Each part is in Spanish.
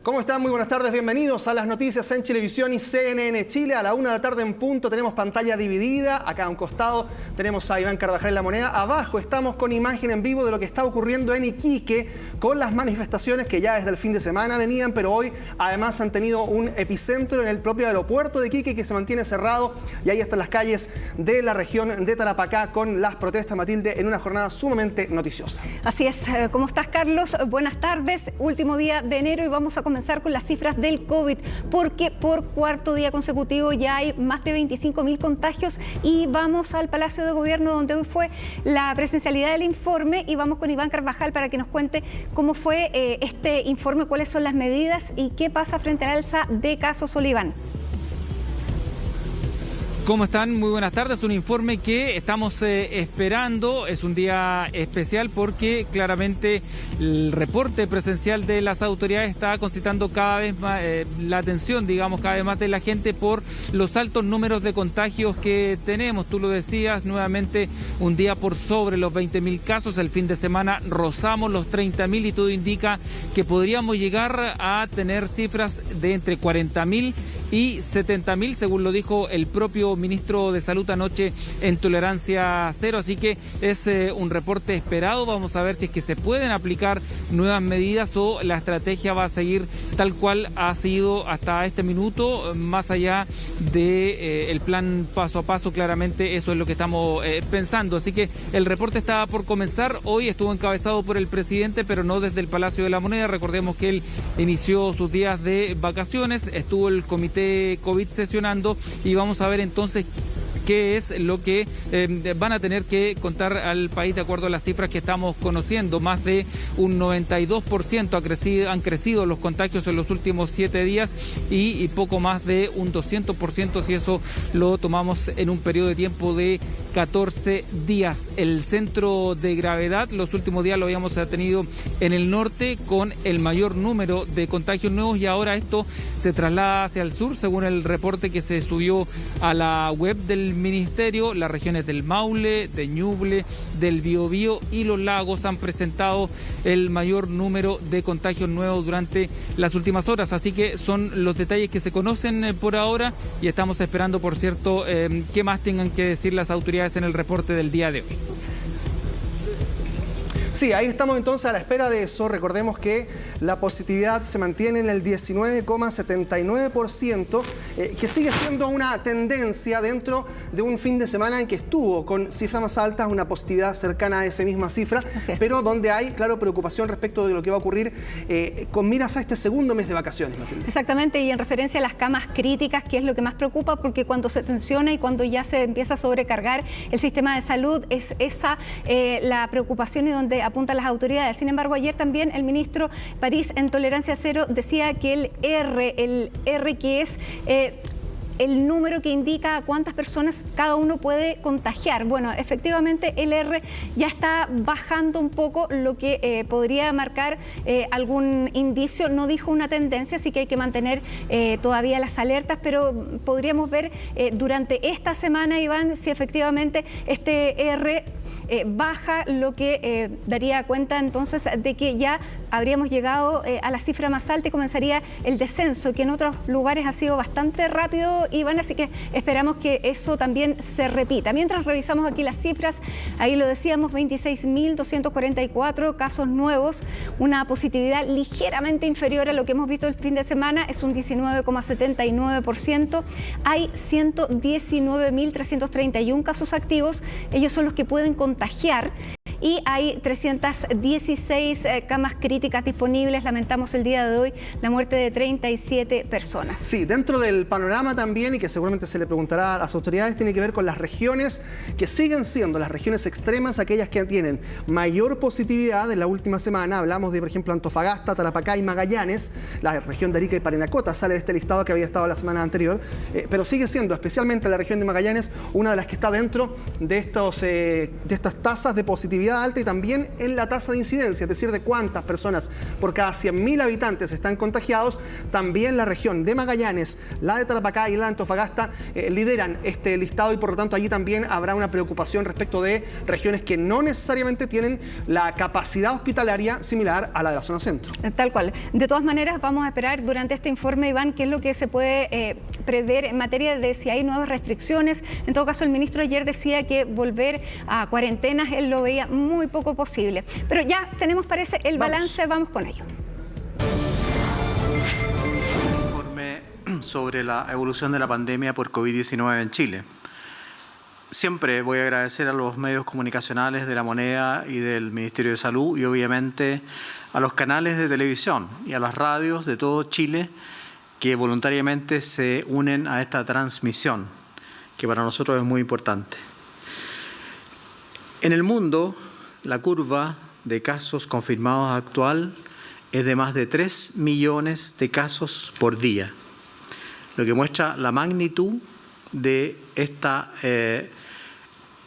¿Cómo están? Muy buenas tardes, bienvenidos a las noticias en Chilevisión y CNN Chile. A la 1 de la tarde en punto tenemos pantalla dividida. Acá a un costado tenemos a Iván Carvajal en La Moneda. Abajo estamos con imagen en vivo de lo que está ocurriendo en Iquique con las manifestaciones que ya desde el fin de semana venían, pero hoy además han tenido un epicentro en el propio aeropuerto de Iquique que se mantiene cerrado, y ahí están las calles de la región de Tarapacá con las protestas, Matilde, en una jornada sumamente noticiosa. Así es. ¿Cómo estás, Carlos? Buenas tardes. Último día de enero y vamos a comenzar con las cifras del COVID, porque por cuarto día consecutivo ya hay más de 25.000 contagios y vamos al Palacio de Gobierno donde hoy fue la presencialidad del informe y vamos con Iván Carvajal para que nos cuente cómo fue este informe, cuáles son las medidas y qué pasa frente al alza de casos. Iván. ¿Cómo están? Muy buenas tardes. Un informe que estamos esperando. Es un día especial porque claramente el reporte presencial de las autoridades está concitando cada vez más la atención, digamos, cada vez más de la gente por los altos números de contagios que tenemos. Tú lo decías, nuevamente un día por sobre los 20.000 casos. El fin de semana rozamos los 30.000 y todo indica que podríamos llegar a tener cifras de entre 40.000 y 70.000, según lo dijo el propio ministro de Salud anoche en Tolerancia Cero. Así que es un reporte esperado. Vamos a ver si es que se pueden aplicar nuevas medidas o la estrategia va a seguir tal cual ha sido hasta este minuto, más allá de el plan paso a paso. Claramente eso es lo que estamos pensando. Así que el reporte está por comenzar. Hoy estuvo encabezado por el presidente, pero no desde el Palacio de la Moneda. Recordemos que él inició sus días de vacaciones, estuvo el comité COVID sesionando y vamos a ver entonces qué es lo que van a tener que contar al país de acuerdo a las cifras que estamos conociendo. Más de un 92% han crecido los contagios en los últimos 7 días y poco más de un 200% si eso lo tomamos en un periodo de tiempo de 14 días. El centro de gravedad los últimos días lo habíamos tenido en el norte con el mayor número de contagios nuevos y ahora esto se traslada hacia el sur, según el reporte que se subió a la web del ministerio. Las regiones del Maule, de Ñuble, del Biobío y los lagos han presentado el mayor número de contagios nuevos durante las últimas horas. Así que son los detalles que se conocen por ahora y estamos esperando, por cierto, qué más tengan que decir las autoridades en el reporte del día de hoy. Sí, ahí estamos entonces a la espera de eso. Recordemos que la positividad se mantiene en el 19,79%, que sigue siendo una tendencia dentro de un fin de semana en que estuvo con cifras más altas, una positividad cercana a esa misma cifra, pero donde hay, claro, preocupación respecto de lo que va a ocurrir con miras a este segundo mes de vacaciones, Matilde. Exactamente, y en referencia a las camas críticas, que es lo que más preocupa, porque cuando se tensiona y cuando ya se empieza a sobrecargar el sistema de salud, es esa la preocupación y donde apuntan las autoridades. Sin embargo, ayer también el ministro París en Tolerancia Cero decía que el R que es el número que indica a cuántas personas cada uno puede contagiar. Bueno, efectivamente el R ya está bajando un poco, lo que podría marcar algún indicio. No dijo una tendencia, así que hay que mantener todavía las alertas, pero podríamos ver durante esta semana, Iván, si efectivamente este R baja, lo que daría cuenta entonces de que ya habríamos llegado a la cifra más alta y comenzaría el descenso, que en otros lugares ha sido bastante rápido, Iván, así que esperamos que eso también se repita. Mientras revisamos aquí las cifras, ahí lo decíamos, 26.244 casos nuevos, una positividad ligeramente inferior a lo que hemos visto el fin de semana, es un 19,79%. Hay 119.331 casos activos, ellos son los que pueden contagiar. Y hay 316 camas críticas disponibles. Lamentamos el día de hoy la muerte de 37 personas. Sí, dentro del panorama también, y que seguramente se le preguntará a las autoridades, tiene que ver con las regiones que siguen siendo las regiones extremas, aquellas que tienen mayor positividad. En la última semana hablamos de, por ejemplo, Antofagasta, Tarapacá y Magallanes. La región de Arica y Parinacota sale de este listado que había estado la semana anterior, pero sigue siendo, especialmente la región de Magallanes, una de las que está dentro de estas tasas de positividad positividad alta y también en la tasa de incidencia, es decir, de cuántas personas por cada 100.000 habitantes están contagiados. También la región de Magallanes, la de Tarapacá y la de Antofagasta lideran este listado y por lo tanto allí también habrá una preocupación respecto de regiones que no necesariamente tienen la capacidad hospitalaria similar a la de la zona centro. Tal cual. De todas maneras, vamos a esperar durante este informe, Iván, qué es lo que se puede prever en materia de si hay nuevas restricciones. En todo caso, el ministro ayer decía que volver a cuarentenas él lo veía muy poco posible. Pero ya tenemos, parece, el balance. Vamos con ello. Informe sobre la evolución de la pandemia por COVID-19 en Chile. Siempre voy a agradecer a los medios comunicacionales de La Moneda y del Ministerio de Salud y obviamente a los canales de televisión y a las radios de todo Chile que voluntariamente se unen a esta transmisión, que para nosotros es muy importante. En el mundo, la curva de casos confirmados actual es de más de 3 millones de casos por día, lo que muestra la magnitud de esta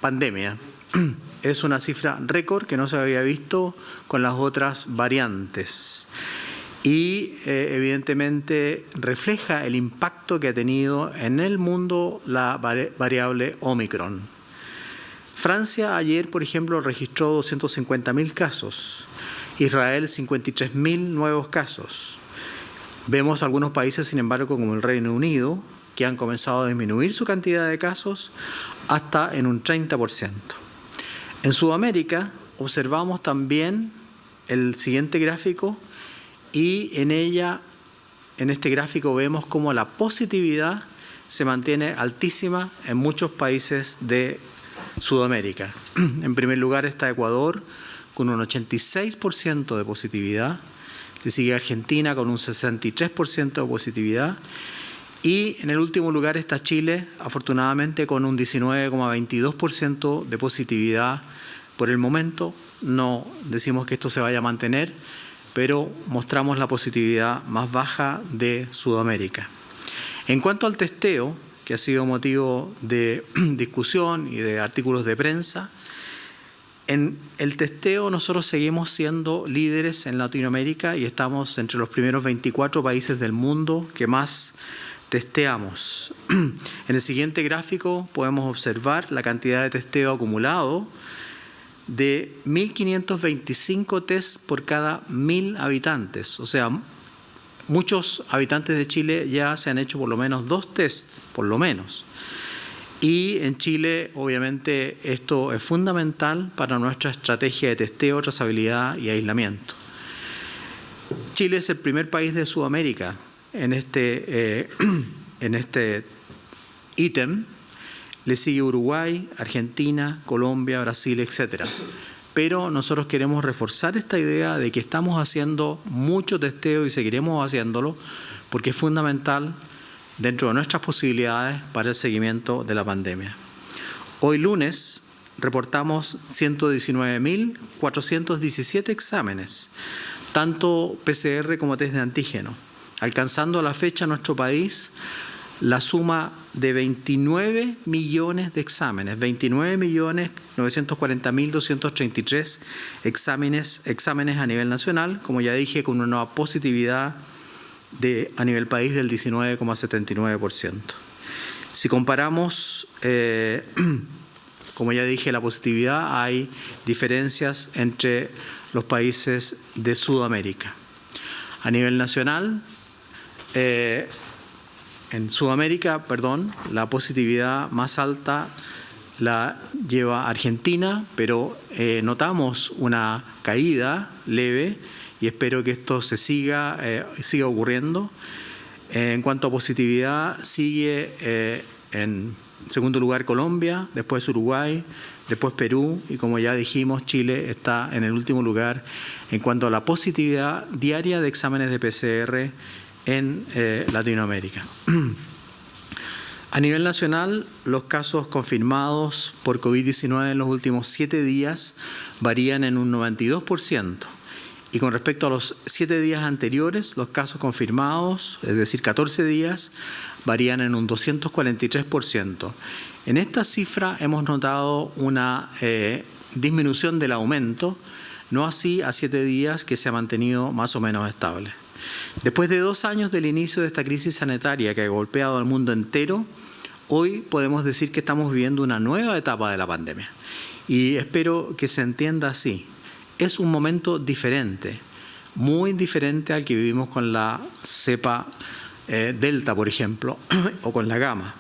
pandemia. Es una cifra récord que no se había visto con las otras variantes y evidentemente refleja el impacto que ha tenido en el mundo la variable Omicron. Francia ayer, por ejemplo, registró 250.000 casos, Israel 53.000 nuevos casos. Vemos algunos países, sin embargo, como el Reino Unido, que han comenzado a disminuir su cantidad de casos hasta en un 30%. En Sudamérica observamos también el siguiente gráfico y en este gráfico vemos cómo la positividad se mantiene altísima en muchos países de Sudamérica. En primer lugar está Ecuador con un 86% de positividad, le sigue Argentina con un 63% de positividad y en el último lugar está Chile, afortunadamente con un 19,22% de positividad. Por el momento no decimos que esto se vaya a mantener, pero mostramos la positividad más baja de Sudamérica. En cuanto al testeo, que ha sido motivo de discusión y de artículos de prensa, en el testeo nosotros seguimos siendo líderes en Latinoamérica y estamos entre los primeros 24 países del mundo que más testeamos. En el siguiente gráfico podemos observar la cantidad de testeo acumulado de 1.525 test por cada 1.000 habitantes. O sea, muchos habitantes de Chile ya se han hecho por lo menos 2 test, por lo menos. Y en Chile, obviamente, esto es fundamental para nuestra estrategia de testeo, trazabilidad y aislamiento. Chile es el primer país de Sudamérica en este ítem. Le sigue Uruguay, Argentina, Colombia, Brasil, etc. Pero nosotros queremos reforzar esta idea de que estamos haciendo mucho testeo y seguiremos haciéndolo porque es fundamental dentro de nuestras posibilidades para el seguimiento de la pandemia. Hoy lunes reportamos 119.417 exámenes, tanto PCR como test de antígeno, alcanzando a la fecha nuestro país la suma de 29 millones de exámenes, 29.940.233 exámenes a nivel nacional, como ya dije, con una nueva positividad a nivel país del 19,79%. Si comparamos, como ya dije, la positividad, hay diferencias entre los países de Sudamérica. A nivel nacional, en Sudamérica, la positividad más alta la lleva Argentina, pero notamos una caída leve y espero que esto siga ocurriendo. En cuanto a positividad, sigue en segundo lugar Colombia, después Uruguay, después Perú y, como ya dijimos, Chile está en el último lugar en cuanto a la positividad diaria de exámenes de PCR en Latinoamérica. A nivel nacional, los casos confirmados por COVID-19 en los últimos 7 días varían en un 92%. Y con respecto a los 7 días anteriores, los casos confirmados, es decir, 14 días, varían en un 243%. En esta cifra hemos notado una disminución del aumento, no así a 7 días que se ha mantenido más o menos estable. Después de 2 años del inicio de esta crisis sanitaria que ha golpeado al mundo entero, hoy podemos decir que estamos viviendo una nueva etapa de la pandemia. Y espero que se entienda así. Es un momento diferente, muy diferente al que vivimos con la cepa Delta, por ejemplo, o con la Gamma.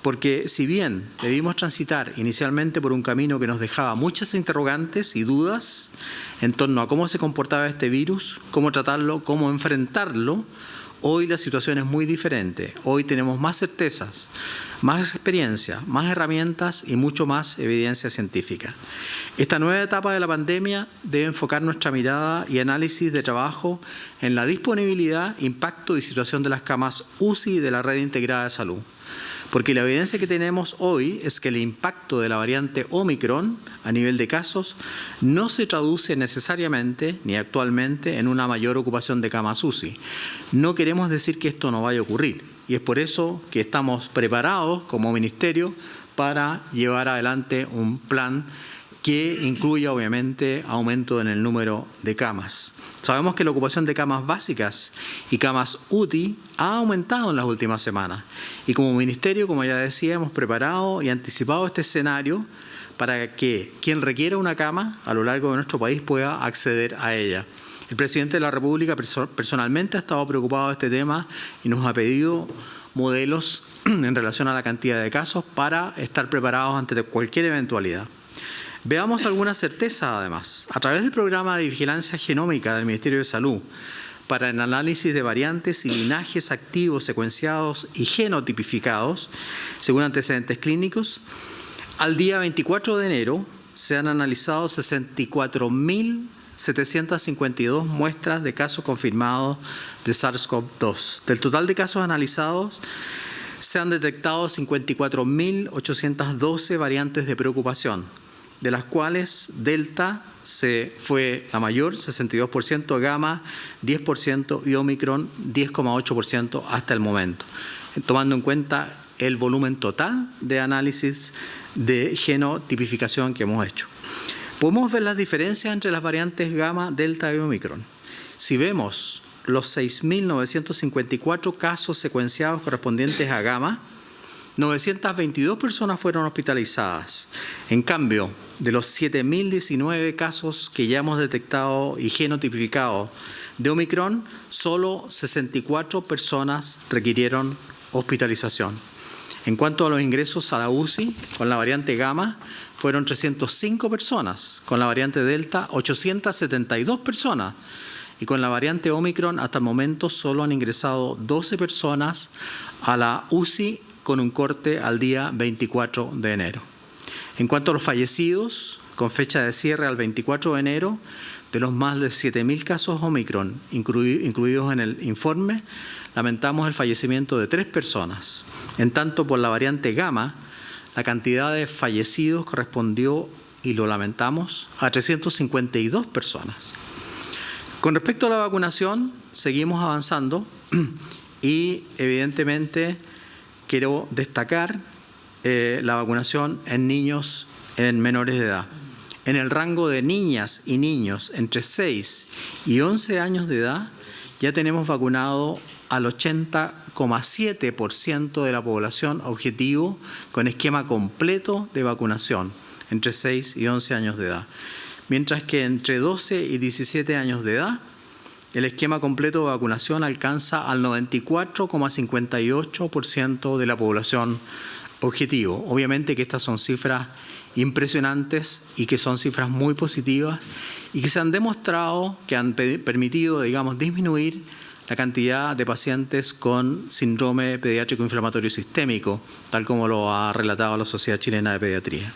Porque si bien debimos transitar inicialmente por un camino que nos dejaba muchas interrogantes y dudas en torno a cómo se comportaba este virus, cómo tratarlo, cómo enfrentarlo, hoy la situación es muy diferente. Hoy tenemos más certezas, más experiencia, más herramientas y mucho más evidencia científica. Esta nueva etapa de la pandemia debe enfocar nuestra mirada y análisis de trabajo en la disponibilidad, impacto y situación de las camas UCI de la red integrada de salud. Porque la evidencia que tenemos hoy es que el impacto de la variante Omicron a nivel de casos no se traduce necesariamente ni actualmente en una mayor ocupación de camas UCI. No queremos decir que esto no vaya a ocurrir y es por eso que estamos preparados como ministerio para llevar adelante un plan que incluya obviamente aumento en el número de camas. Sabemos que la ocupación de camas básicas y camas UTI ha aumentado en las últimas semanas y como ministerio, como ya decía, hemos preparado y anticipado este escenario para que quien requiera una cama a lo largo de nuestro país pueda acceder a ella. El presidente de la República personalmente ha estado preocupado de este tema y nos ha pedido modelos en relación a la cantidad de casos para estar preparados ante cualquier eventualidad. Veamos alguna certeza, además. A través del programa de vigilancia genómica del Ministerio de Salud para el análisis de variantes y linajes activos, secuenciados y genotipificados, según antecedentes clínicos, al día 24 de enero se han analizado 64.752 muestras de casos confirmados de SARS-CoV-2. Del total de casos analizados, se han detectado 54.812 variantes de preocupación, de las cuales Delta fue la mayor, 62%, Gamma 10% y Omicron 10,8% hasta el momento, tomando en cuenta el volumen total de análisis de genotipificación que hemos hecho. Podemos ver las diferencias entre las variantes Gamma, Delta y Omicron. Si vemos los 6.954 casos secuenciados correspondientes a Gamma, 922 personas fueron hospitalizadas. En cambio, de los 7.019 casos que ya hemos detectado y genotipificado de Omicron, solo 64 personas requirieron hospitalización. En cuanto a los ingresos a la UCI, con la variante Gamma, fueron 305 personas. Con la variante Delta, 872 personas. Y con la variante Omicron, hasta el momento, solo han ingresado 12 personas a la UCI con un corte al día 24 de enero. En cuanto a los fallecidos, con fecha de cierre al 24 de enero, de los más de 7.000 casos Omicron incluidos en el informe, lamentamos el fallecimiento de 3 personas. En tanto, por la variante Gamma, la cantidad de fallecidos correspondió, y lo lamentamos, a 352 personas. Con respecto a la vacunación, seguimos avanzando y, evidentemente, quiero destacar la vacunación en niños en menores de edad. En el rango de niñas y niños entre 6 y 11 años de edad, ya tenemos vacunado al 80,7% de la población objetivo con esquema completo de vacunación entre 6 y 11 años de edad. Mientras que entre 12 y 17 años de edad, el esquema completo de vacunación alcanza al 94,58% de la población objetivo. Obviamente que estas son cifras impresionantes y que son cifras muy positivas y que se han demostrado que han permitido, digamos, disminuir la cantidad de pacientes con síndrome pediátrico inflamatorio sistémico, tal como lo ha relatado la Sociedad Chilena de Pediatría.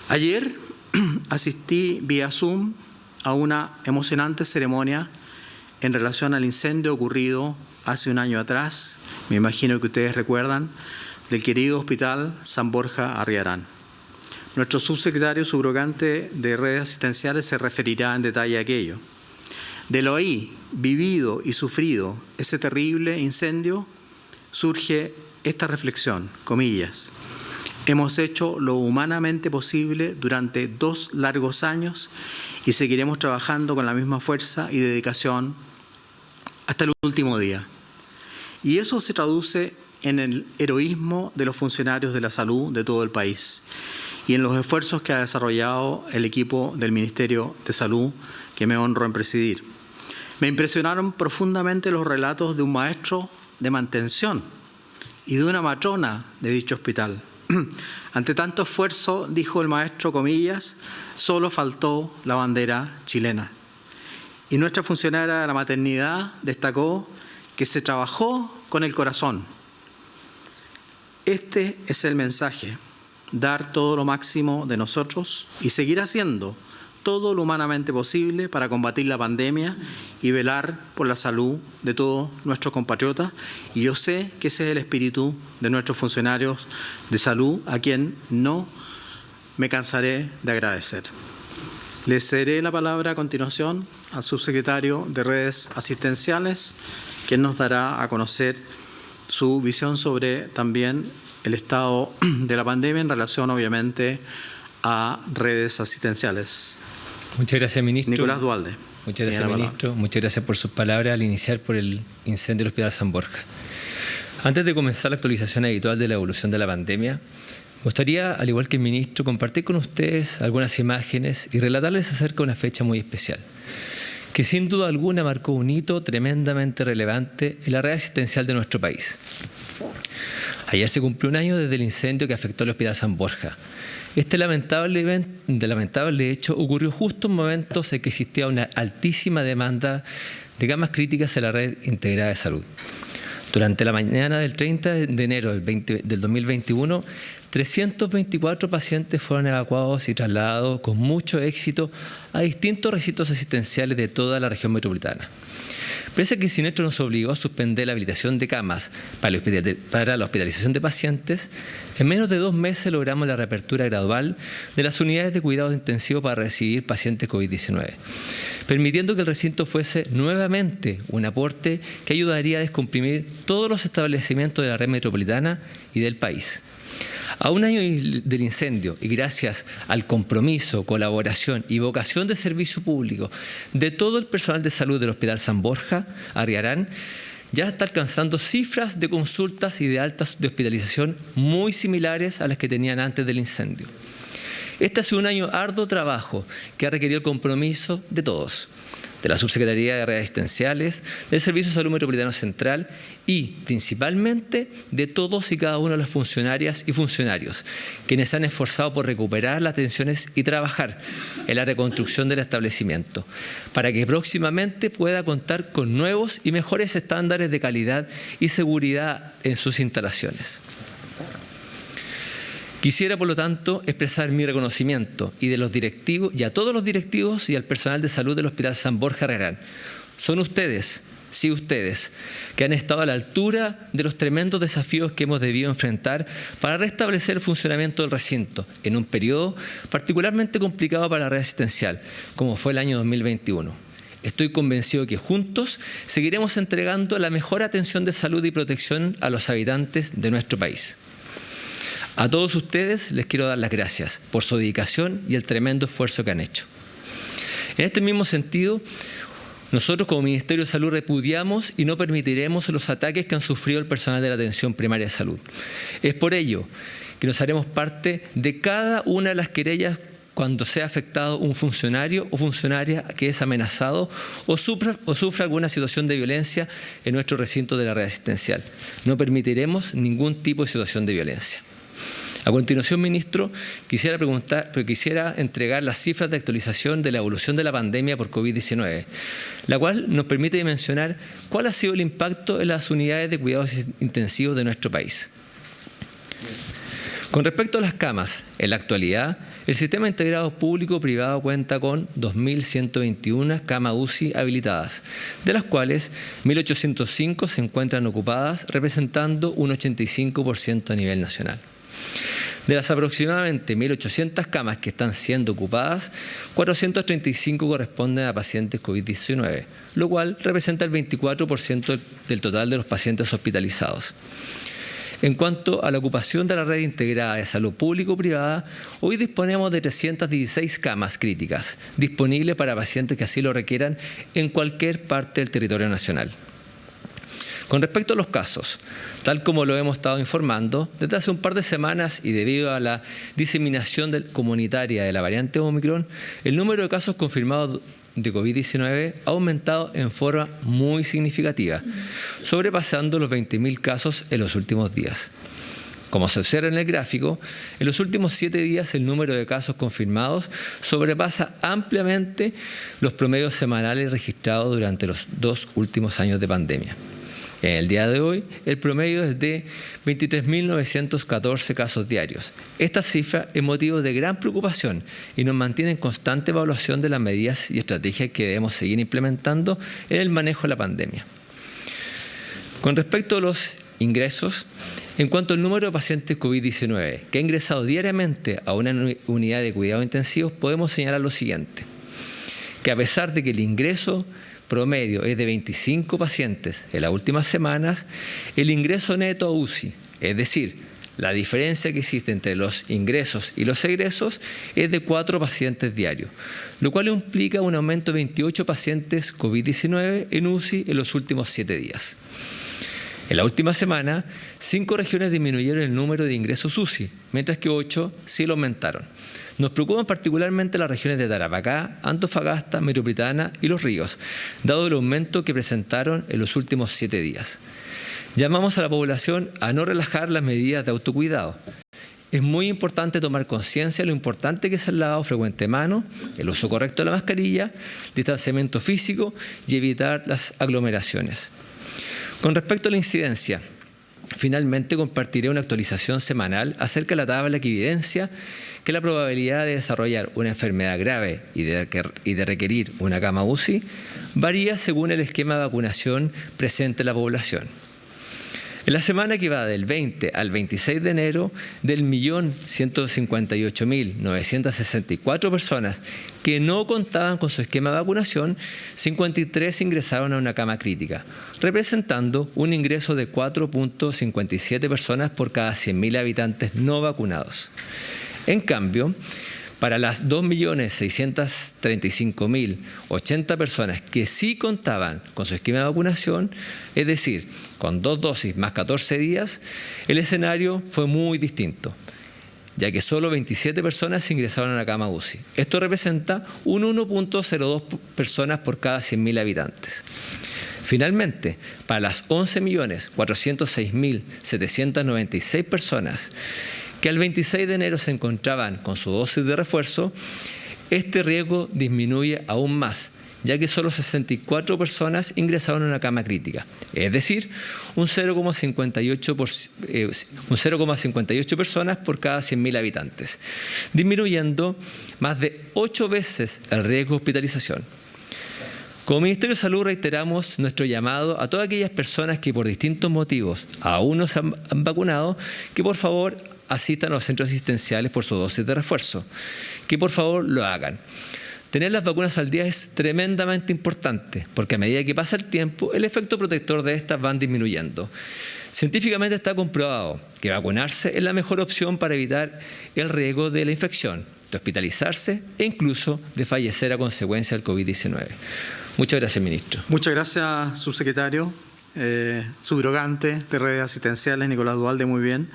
Ayer asistí vía Zoom a una emocionante ceremonia en relación al incendio ocurrido hace un año atrás, me imagino que ustedes recuerdan, del querido Hospital San Borja Arriarán. Nuestro subsecretario subrogante de redes asistenciales se referirá en detalle a aquello. De lo ahí vivido y sufrido ese terrible incendio surge esta reflexión, comillas. Hemos hecho lo humanamente posible durante 2 largos años y seguiremos trabajando con la misma fuerza y dedicación hasta el último día. Y eso se traduce en el heroísmo de los funcionarios de la salud de todo el país y en los esfuerzos que ha desarrollado el equipo del Ministerio de Salud que me honro en presidir. Me impresionaron profundamente los relatos de un maestro de mantención y de una matrona de dicho hospital. Ante tanto esfuerzo, dijo el maestro, comillas, solo faltó la bandera chilena. Y nuestra funcionaria de la maternidad destacó que se trabajó con el corazón. Este es el mensaje, dar todo lo máximo de nosotros y seguir haciendo todo lo humanamente posible para combatir la pandemia y velar por la salud de todos nuestros compatriotas. Y yo sé que ese es el espíritu de nuestros funcionarios de salud, a quien no me cansaré de agradecer. Le cederé la palabra a continuación al subsecretario de Redes Asistenciales, quien nos dará a conocer su visión sobre también el estado de la pandemia en relación, obviamente, a redes asistenciales. Muchas gracias, ministro. Nicolás Duhalde. Muchas gracias, ministro. Muchas gracias por sus palabras al iniciar por el incendio del Hospital San Borja. Antes de comenzar la actualización habitual de la evolución de la pandemia, me gustaría, al igual que el ministro, compartir con ustedes algunas imágenes y relatarles acerca de una fecha muy especial, que sin duda alguna marcó un hito tremendamente relevante en la red asistencial de nuestro país. Ayer se cumplió un año desde el incendio que afectó el Hospital San Borja. Este lamentable hecho ocurrió justo en momentos en que existía una altísima demanda de camas críticas en la red integrada de salud. Durante la mañana del 30 de enero del 2021, 324 pacientes fueron evacuados y trasladados con mucho éxito a distintos recintos asistenciales de toda la región metropolitana. Pese a que el siniestro nos obligó a suspender la habilitación de camas para la hospitalización de pacientes, en menos de 2 meses logramos la reapertura gradual de las unidades de cuidados intensivos para recibir pacientes COVID-19, permitiendo que el recinto fuese nuevamente un aporte que ayudaría a descomprimir todos los establecimientos de la red metropolitana y del país. A un año del incendio y gracias al compromiso, colaboración y vocación de servicio público de todo el personal de salud del Hospital San Borja, Arriarán, ya está alcanzando cifras de consultas y de altas de hospitalización muy similares a las que tenían antes del incendio. Este ha sido un año arduo trabajo que ha requerido el compromiso de todos, de la Subsecretaría de Redes Asistenciales, del Servicio de Salud Metropolitano Central y, principalmente, de todos y cada una de las funcionarias y funcionarios, quienes se han esforzado por recuperar las atenciones y trabajar en la reconstrucción del establecimiento, para que próximamente pueda contar con nuevos y mejores estándares de calidad y seguridad en sus instalaciones. Quisiera, por lo tanto, expresar mi reconocimiento y de los directivos y a todos los directivos y al personal de salud del Hospital San Borja Arriarán. Son ustedes, sí ustedes, que han estado a la altura de los tremendos desafíos que hemos debido enfrentar para restablecer el funcionamiento del recinto en un periodo particularmente complicado para la red asistencial, como fue el año 2021. Estoy convencido que juntos seguiremos entregando la mejor atención de salud y protección a los habitantes de nuestro país. A todos ustedes les quiero dar las gracias por su dedicación y el tremendo esfuerzo que han hecho. En este mismo sentido, nosotros como Ministerio de Salud repudiamos y no permitiremos los ataques que han sufrido el personal de la atención primaria de salud. Es por ello que nos haremos parte de cada una de las querellas cuando sea afectado un funcionario o funcionaria que es amenazado o sufra alguna situación de violencia en nuestro recinto de la red asistencial. No permitiremos ningún tipo de situación de violencia. A continuación, ministro, quisiera entregar las cifras de actualización de la evolución de la pandemia por COVID-19, la cual nos permite dimensionar cuál ha sido el impacto en las unidades de cuidados intensivos de nuestro país. Con respecto a las camas, en la actualidad, el sistema integrado público-privado cuenta con 2.121 camas UCI habilitadas, de las cuales 1.805 se encuentran ocupadas, representando un 85% a nivel nacional. De las aproximadamente 1.800 camas que están siendo ocupadas, 435 corresponden a pacientes COVID-19, lo cual representa el 24% del total de los pacientes hospitalizados. En cuanto a la ocupación de la red integrada de salud público-privada, hoy disponemos de 316 camas críticas disponibles para pacientes que así lo requieran en cualquier parte del territorio nacional. Con respecto a los casos, tal como lo hemos estado informando, desde hace un par de semanas y debido a la diseminación comunitaria de la variante Omicron, el número de casos confirmados de COVID-19 ha aumentado en forma muy significativa, sobrepasando los 20.000 casos en los últimos días. Como se observa en el gráfico, en los últimos 7 días el número de casos confirmados sobrepasa ampliamente los promedios semanales registrados durante los 2 últimos años de pandemia. En el día de hoy, el promedio es de 23.914 casos diarios. Esta cifra es motivo de gran preocupación y nos mantiene en constante evaluación de las medidas y estrategias que debemos seguir implementando en el manejo de la pandemia. Con respecto a los ingresos, en cuanto al número de pacientes COVID-19 que ha ingresado diariamente a una unidad de cuidados intensivos, podemos señalar lo siguiente, que a pesar de que el ingreso promedio es de 25 pacientes en las últimas semanas, el ingreso neto a UCI, es decir, la diferencia que existe entre los ingresos y los egresos, es de 4 pacientes diarios, lo cual implica un aumento de 28 pacientes COVID-19 en UCI en los últimos 7 días. En la última semana, 5 regiones disminuyeron el número de ingresos UCI, mientras que 8 sí lo aumentaron. Nos preocupan particularmente las regiones de Tarapacá, Antofagasta, Metropolitana y Los Ríos, dado el aumento que presentaron en los últimos 7 días. Llamamos a la población a no relajar las medidas de autocuidado. Es muy importante tomar conciencia de lo importante que es el lavado frecuente de manos, el uso correcto de la mascarilla, distanciamiento físico y evitar las aglomeraciones. Con respecto a la incidencia, finalmente compartiré una actualización semanal acerca de la tabla que evidencia que la probabilidad de desarrollar una enfermedad grave y de requerir una cama UCI varía según el esquema de vacunación presente en la población. En la semana que va del 20 al 26 de enero, del 1.158.964 personas que no contaban con su esquema de vacunación, 53 ingresaron a una cama crítica, representando un ingreso de 4.57 personas por cada 100.000 habitantes no vacunados. En cambio, para las 2.635.080 personas que sí contaban con su esquema de vacunación, es decir, con 2 dosis más 14 días, el escenario fue muy distinto, ya que solo 27 personas ingresaron a la cama UCI. Esto representa un 1.02 personas por cada 100.000 habitantes. Finalmente, para las 11.406.796 personas que al 26 de enero se encontraban con su dosis de refuerzo, este riesgo disminuye aún más, ya que solo 64 personas ingresaron a una cama crítica, es decir, un 0,58 personas por cada 100.000 habitantes, disminuyendo más de 8 veces el riesgo de hospitalización. Como Ministerio de Salud reiteramos nuestro llamado a todas aquellas personas que por distintos motivos aún no se han vacunado, que por favor asistan a los centros asistenciales por su dosis de refuerzo, que por favor lo hagan. Tener las vacunas al día es tremendamente importante, porque a medida que pasa el tiempo, el efecto protector de estas van disminuyendo. Científicamente está comprobado que vacunarse es la mejor opción para evitar el riesgo de la infección, de hospitalizarse e incluso de fallecer a consecuencia del COVID-19. Muchas gracias, ministro. Muchas gracias, subsecretario. Subrogante de redes asistenciales, Nicolás Duhalde, muy bien.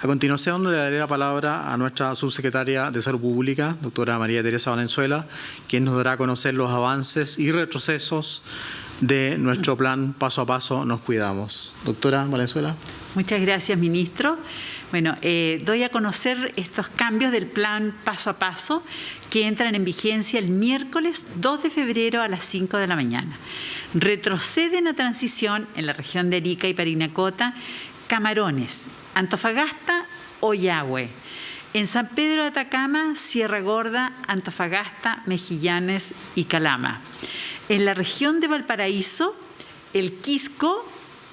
A continuación le daré la palabra a nuestra subsecretaria de Salud Pública, doctora María Teresa Valenzuela, quien nos dará a conocer los avances y retrocesos de nuestro plan Paso a Paso Nos Cuidamos. Doctora Valenzuela. Muchas gracias, ministro. Bueno, doy a conocer estos cambios del plan Paso a Paso que entran en vigencia el miércoles 2 de febrero a las 5 de la mañana. Retroceden a transición en la región de Arica y Parinacota, Camarones, Antofagasta, Ollagüe. En San Pedro de Atacama, Sierra Gorda, Antofagasta, Mejillanes y Calama. En la región de Valparaíso, El Quisco,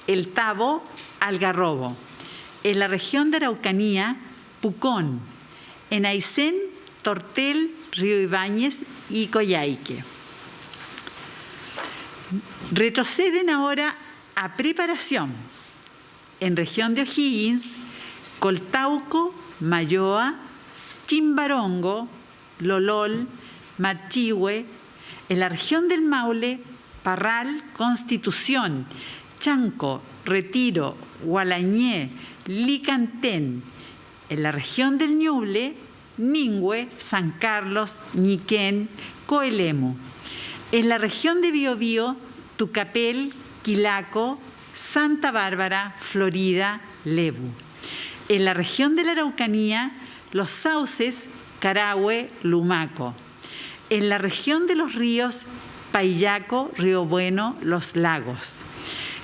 El Tabo, Algarrobo. En la región de Araucanía, Pucón. En Aysén, Tortel, Río Ibáñez y Coyhaique. Retroceden ahora a preparación En región de O'Higgins, Coltauco, Mayoa, Chimbarongo, Lolol, Marchihue. En la región del Maule, Parral, Constitución, Chanco, Retiro, Gualañé, Licantén. En la región del Ñuble, Ningüe, San Carlos, Ñiquén, Coelemu. En la región de Biobío, Tucapel, Quilaco, Santa Bárbara, Florida, Lebu. En la región de la Araucanía, Los Sauces, Carahue, Lumaco. En la región de los ríos, Paillaco, Río Bueno, Los Lagos.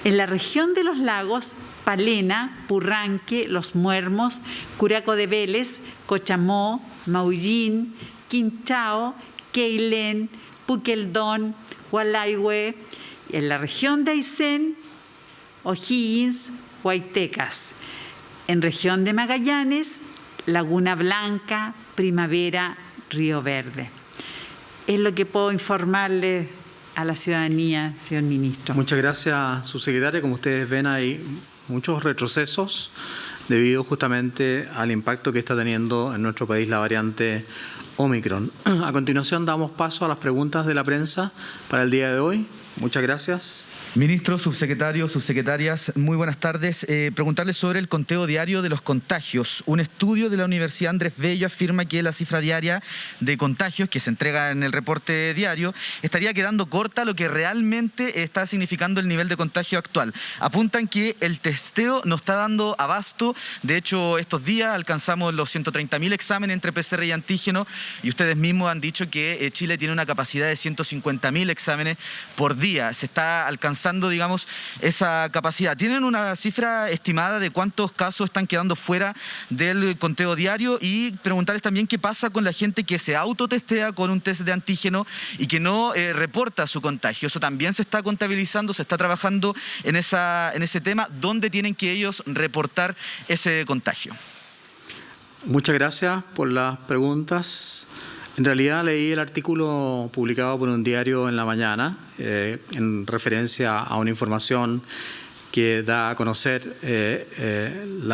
En la región de los lagos, Palena, Purranque, Los Muermos, Curaco de Vélez, Cochamó, Maullín, Quinchao, Queilén, Puqueldón, Hualaihue. En la región de Aysén, O'Higgins, Huaytecas. En región de Magallanes, Laguna Blanca, Primavera, Río Verde. Es lo que puedo informarle a la ciudadanía, señor ministro. Muchas gracias, subsecretaria. Como ustedes ven, hay muchos retrocesos debido justamente al impacto que está teniendo en nuestro país la variante Omicron. A continuación damos paso a las preguntas de la prensa para el día de hoy. Muchas gracias. Ministro, subsecretario, subsecretarias, muy buenas tardes. Preguntarles sobre el conteo diario de los contagios. Un estudio de la Universidad Andrés Bello afirma que la cifra diaria de contagios que se entrega en el reporte diario estaría quedando corta a lo que realmente está significando el nivel de contagio actual. Apuntan que el testeo no está dando abasto. De hecho, estos días alcanzamos los 130.000 exámenes entre PCR y antígeno y ustedes mismos han dicho que Chile tiene una capacidad de 150.000 exámenes por día. Se está alcanzando, digamos, esa capacidad. ¿Tienen una cifra estimada de cuántos casos están quedando fuera del conteo diario? Y preguntarles también qué pasa con la gente que se autotestea con un test de antígeno y que no reporta su contagio. Eso también se está contabilizando, se está trabajando en ese tema. ¿Dónde tienen que ellos reportar ese contagio? Muchas gracias por las preguntas. En realidad leí el artículo publicado por un diario en la mañana en referencia a una información que da a conocer el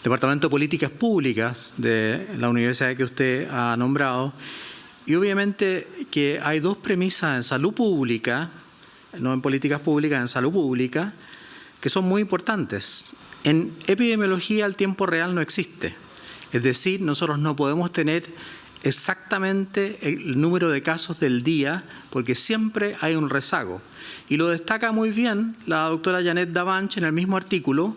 Departamento de Políticas Públicas de la universidad que usted ha nombrado. Y obviamente que hay dos premisas en salud pública, no en políticas públicas, en salud pública, que son muy importantes. En epidemiología el tiempo real no existe. Es decir, nosotros no podemos tener exactamente el número de casos del día porque siempre hay un rezago. Y lo destaca muy bien la doctora Janet Davanch en el mismo artículo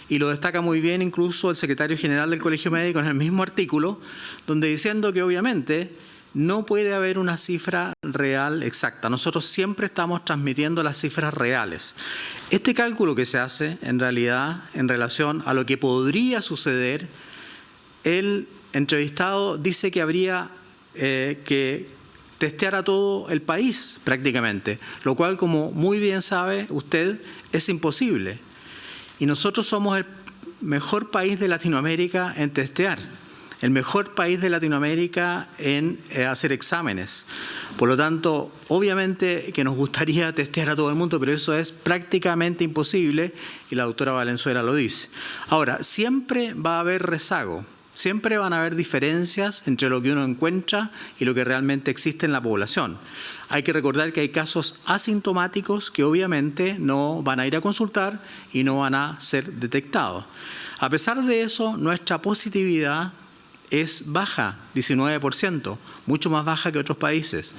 y lo destaca muy bien incluso el secretario general del Colegio Médico en el mismo artículo, donde diciendo que obviamente no puede haber una cifra real exacta. Nosotros siempre estamos transmitiendo las cifras reales. Este cálculo que se hace en realidad en relación a lo que podría suceder, el entrevistado dice que habría que testear a todo el país prácticamente, lo cual, como muy bien sabe usted, es imposible. Y nosotros somos el mejor país de Latinoamérica en testear, el mejor país de Latinoamérica en hacer exámenes. Por lo tanto, obviamente que nos gustaría testear a todo el mundo, pero eso es prácticamente imposible y la doctora Valenzuela lo dice. Ahora, siempre va a haber rezago. Siempre van a haber diferencias entre lo que uno encuentra y lo que realmente existe en la población. Hay que recordar que hay casos asintomáticos que obviamente no van a ir a consultar y no van a ser detectados. A pesar de eso, nuestra positividad es baja, 19%, mucho más baja que otros países.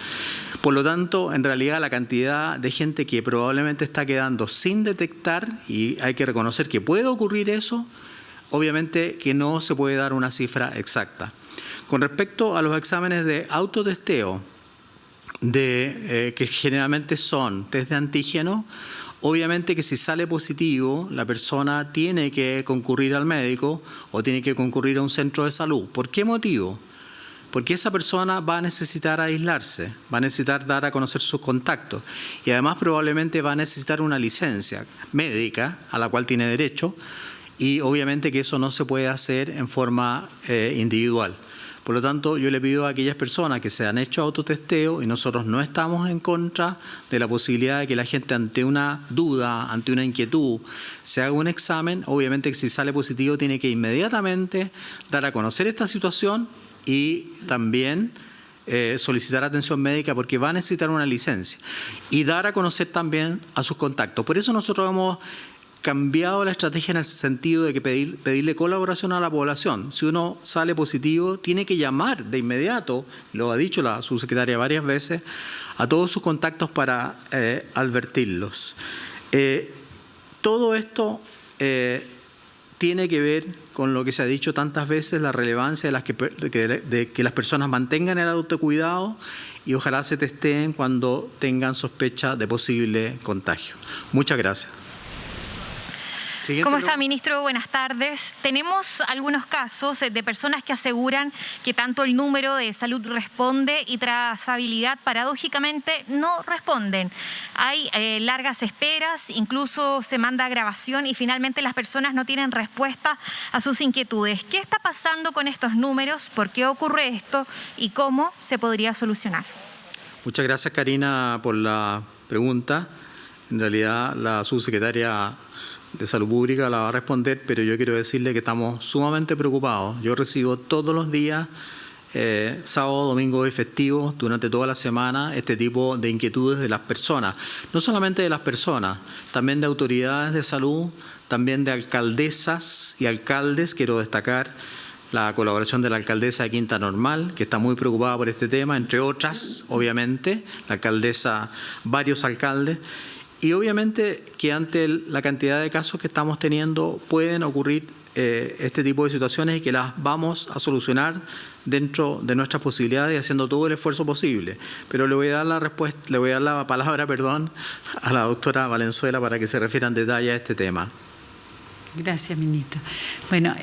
Por lo tanto, en realidad la cantidad de gente que probablemente está quedando sin detectar, y hay que reconocer que puede ocurrir eso, obviamente que no se puede dar una cifra exacta. Con respecto a los exámenes de autotesteo, que generalmente son test de antígeno, obviamente que si sale positivo, la persona tiene que concurrir al médico o tiene que concurrir a un centro de salud. ¿Por qué motivo? Porque esa persona va a necesitar aislarse, va a necesitar dar a conocer sus contactos y además probablemente va a necesitar una licencia médica a la cual tiene derecho. Y obviamente que eso no se puede hacer en forma individual. Por lo tanto, yo le pido a aquellas personas que se han hecho autotesteo, y nosotros no estamos en contra de la posibilidad de que la gente ante una duda, ante una inquietud, se haga un examen. Obviamente que si sale positivo tiene que inmediatamente dar a conocer esta situación y también solicitar atención médica, porque va a necesitar una licencia, y dar a conocer también a sus contactos. Por eso nosotros hemos cambiado la estrategia en el sentido de que pedirle colaboración a la población. Si uno sale positivo, tiene que llamar de inmediato, lo ha dicho la subsecretaria varias veces, a todos sus contactos para advertirlos. Todo esto tiene que ver con lo que se ha dicho tantas veces, la relevancia de que las personas mantengan el autocuidado y ojalá se testeen cuando tengan sospecha de posible contagio. Muchas gracias. ¿Cómo está, ministro? Buenas tardes. Tenemos algunos casos de personas que aseguran que tanto el número de Salud Responde y trazabilidad paradójicamente no responden. Hay largas esperas, incluso se manda grabación y finalmente las personas no tienen respuesta a sus inquietudes. ¿Qué está pasando con estos números? ¿Por qué ocurre esto? ¿Y cómo se podría solucionar? Muchas gracias, Karina, por la pregunta. En realidad, la subsecretaria de Salud Pública la va a responder, pero yo quiero decirle que estamos sumamente preocupados. Yo recibo todos los días, sábado, domingo y festivos, durante toda la semana, este tipo de inquietudes de las personas. No solamente de las personas, también de autoridades de salud, también de alcaldesas y alcaldes. Quiero destacar la colaboración de la alcaldesa de Quinta Normal, que está muy preocupada por este tema, entre otras, obviamente, la alcaldesa, varios alcaldes. Y obviamente que ante la cantidad de casos que estamos teniendo pueden ocurrir este tipo de situaciones y que las vamos a solucionar dentro de nuestras posibilidades y haciendo todo el esfuerzo posible. Pero le voy a dar la palabra a la doctora Valenzuela para que se refiera en detalle a este tema. Gracias, ministro. Bueno,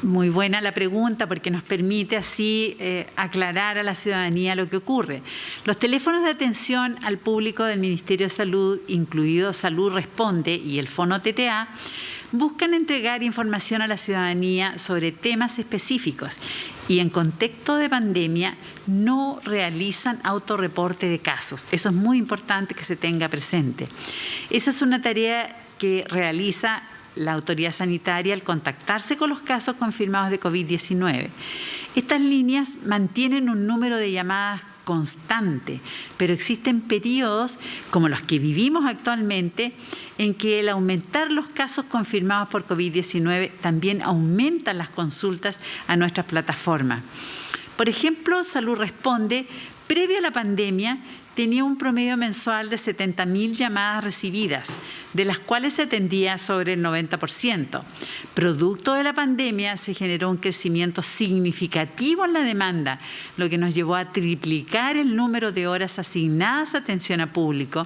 muy buena la pregunta porque nos permite así aclarar a la ciudadanía lo que ocurre. Los teléfonos de atención al público del Ministerio de Salud, incluido Salud Responde y el Fono TTA, buscan entregar información a la ciudadanía sobre temas específicos y en contexto de pandemia no realizan autorreporte de casos. Eso es muy importante que se tenga presente. Esa es una tarea que realiza la autoridad sanitaria al contactarse con los casos confirmados de COVID-19. Estas líneas mantienen un número de llamadas constante, pero existen periodos, como los que vivimos actualmente, en que el aumentar los casos confirmados por COVID-19 también aumentan las consultas a nuestras plataformas. Por ejemplo, Salud Responde, previo a la pandemia, tenía un promedio mensual de 70.000 llamadas recibidas, de las cuales se atendía sobre el 90%. Producto de la pandemia se generó un crecimiento significativo en la demanda, lo que nos llevó a triplicar el número de horas asignadas a atención a público,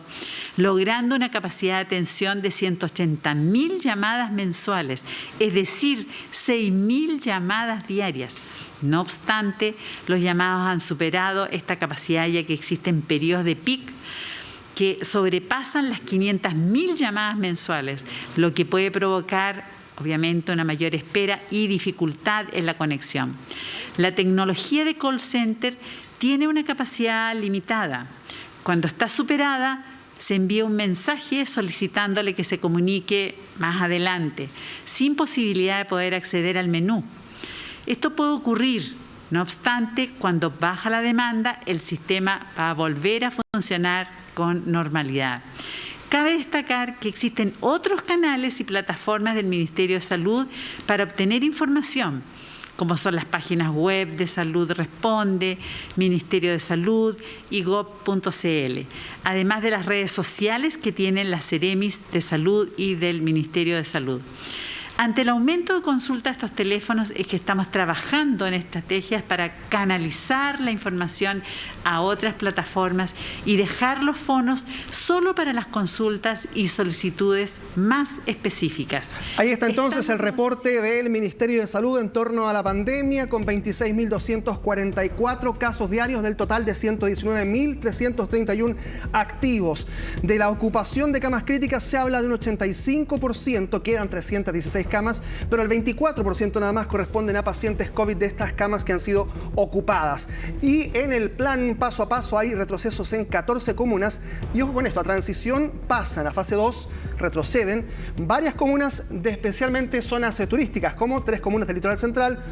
logrando una capacidad de atención de 180.000 llamadas mensuales, es decir, 6.000 llamadas diarias. No obstante, los llamados han superado esta capacidad ya que existen periodos de pic que sobrepasan las 500.000 llamadas mensuales, lo que puede provocar, obviamente, una mayor espera y dificultad en la conexión. La tecnología de call center tiene una capacidad limitada. Cuando está superada, se envía un mensaje solicitándole que se comunique más adelante, sin posibilidad de poder acceder al menú. Esto puede ocurrir, no obstante, cuando baja la demanda, el sistema va a volver a funcionar con normalidad. Cabe destacar que existen otros canales y plataformas del Ministerio de Salud para obtener información, como son las páginas web de Salud Responde, Ministerio de Salud y gov.cl, además de las redes sociales que tienen las Ceremis de Salud y del Ministerio de Salud. Ante el aumento de consultas a estos teléfonos es que estamos trabajando en estrategias para canalizar la información a otras plataformas y dejar los fonos solo para las consultas y solicitudes más específicas. Ahí está entonces el reporte del Ministerio de Salud en torno a la pandemia, con 26.244 casos diarios del total de 119.331 activos. De la ocupación de camas críticas se habla de un 85%, quedan 316 camas, pero el 24% nada más corresponden a pacientes COVID de estas camas que han sido ocupadas. Y en el plan paso a paso hay retrocesos en 14 comunas. Y ojo con esto, a transición pasan a fase 2, retroceden varias comunas de especialmente zonas turísticas, como 3 comunas del litoral central,